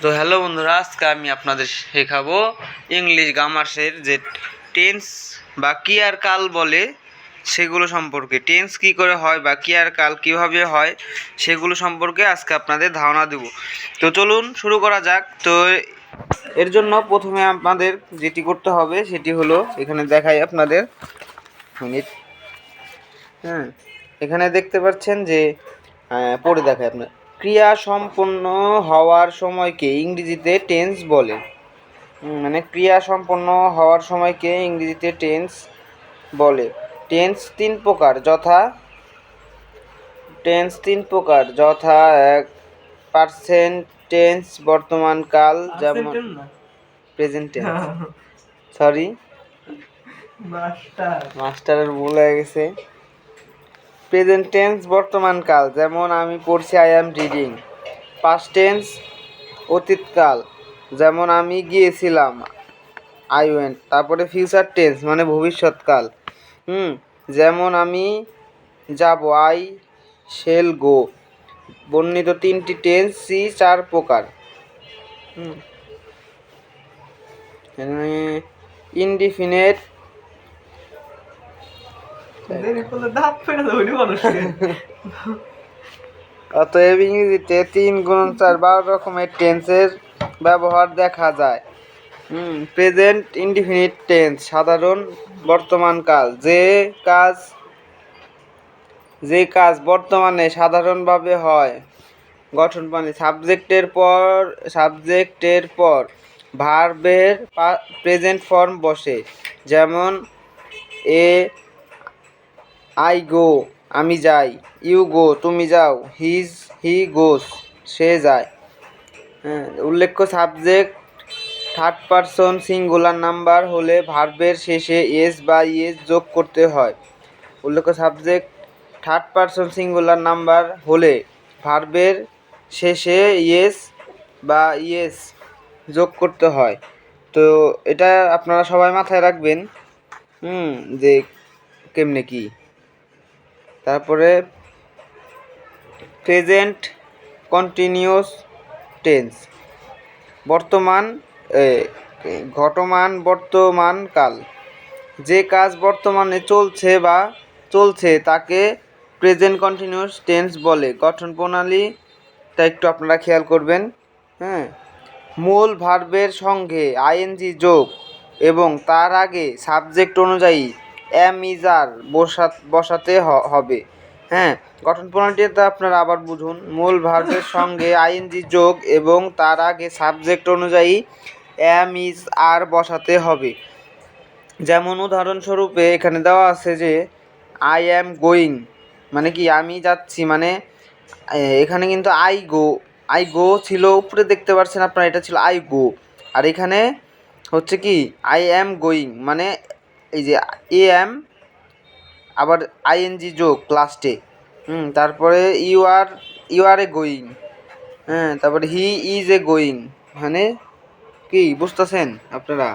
তো হ্যালো বন্ধুরা, আজকে আমি আপনাদের শেখাবো ইংলিশ গ্রামারের যে টেন্স বা ক্রিয়ার কাল বলে সেগুলো সম্পর্কে। টেন্স কী করে হয় বা ক্রিয়ার কাল কীভাবে হয় সেগুলো সম্পর্কে আজকে আপনাদের ধারণা দেব। তো চলুন শুরু করা যাক। তো এর জন্য প্রথমে আপনাদের যেটি করতে হবে সেটি হলো, এখানে দেখাই আপনাদের মিনিট। এখানে দেখতে পাচ্ছেন যে পড়ে দেখায় আপনার ক্রিয়া সম্পন্ন হওয়ার সময়কে ইংরেজিতে টেন্স বলে। মানে ক্রিয়া সম্পন্ন হওয়ার সময়কে ইংরেজিতে টেন্স বলে। টেন্স তিন প্রকার যথা এক পার্সেন্ট টেন্স বর্তমান কাল, যেমন প্রেজেন্ট টেন্স, সরি মাস্টারের ভুল হয়ে গেছে। প্রেজেন্ট টেন্স বর্তমান কাল, যেমন আমি পড়ছি I am reading. Past tense অতীতকাল, যেমন আমি গিয়েছিলাম আই ওয়েন্ট। তারপরে ফিউচার টেন্স মানে ভবিষ্যৎকাল, যেমন আমি যাব আই শেল গো। বর্ণিত তিনটি টেন্সই চার প্রকার। ইনডিফিনিট অতএব ইংরেজিতে 3 × 4 12 রকমের টেন্সের ব্যবহার দেখা যায়। প্রেজেন্ট ইনডিফিনিট টেন্স সাধারণ বর্তমান কাল, যে কাজ বর্তমানে সাধারণভাবে হয়। গঠন প্রণালী সাবজেক্টের পর ভার্বের প্রেজেন্ট ফর্ম বসে, যেমন আই গো আমি যাই, ইউ গো তুমি যাও, হি গোস সে যায়। উল্লেখ্য subject third person singular number হলে ভার্বের শেষে এস বা ইএস যোগ করতে হয়। উল্লেখ্য subject third person singular number হলে ভার্বের শেষে ইএস বা ইএস যোগ করতে হয়। তো এটা আপনারা সবাই মাথায় রাখবেন যে কেমনে কি। তারপরে প্রেজেন্ট কন্টিনিউয়াস টেন্স বর্তমান কাল, যে কাজ বর্তমানে চলছে তাকে প্রেজেন্ট কন্টিনিউয়াস টেন্স বলে। গঠন প্রণালীটা একটু আপনারা খেয়াল করবেন। মূল ভার্বের সঙ্গে আইএনজি যোগ এবং তার আগে সাবজেক্ট অনুযায়ী এম ইজ আর বসাতে হবে। গঠন প্রণালীটা আপনারা আবার বুঝুন। মূল ভার্বের সঙ্গে আইএনজি যোগ এবং তার আগে সাবজেক্ট অনুযায়ী এম ইজ আর বসাতে হবে। যেমন উদাহরণস্বরূপে এখানে দেওয়া আছে যে আই অ্যাম গোয়িং মানে কি আমি যাচ্ছি, মানে এখানে কিন্তু আই গো ছিল, উপরে দেখতে পাচ্ছেন আপনারা, এটা ছিল আই গো। আর এখানে হচ্ছে কি আই অ্যাম গোয়িং, মানে এই যে এ এম আবার আইএনজি যোগ লাস্টে। তারপরে ইউ আর এ গোয়িং। তারপরে হি ইজ এ গোয়িং, মানে কি বুঝতেছেন আপনারা?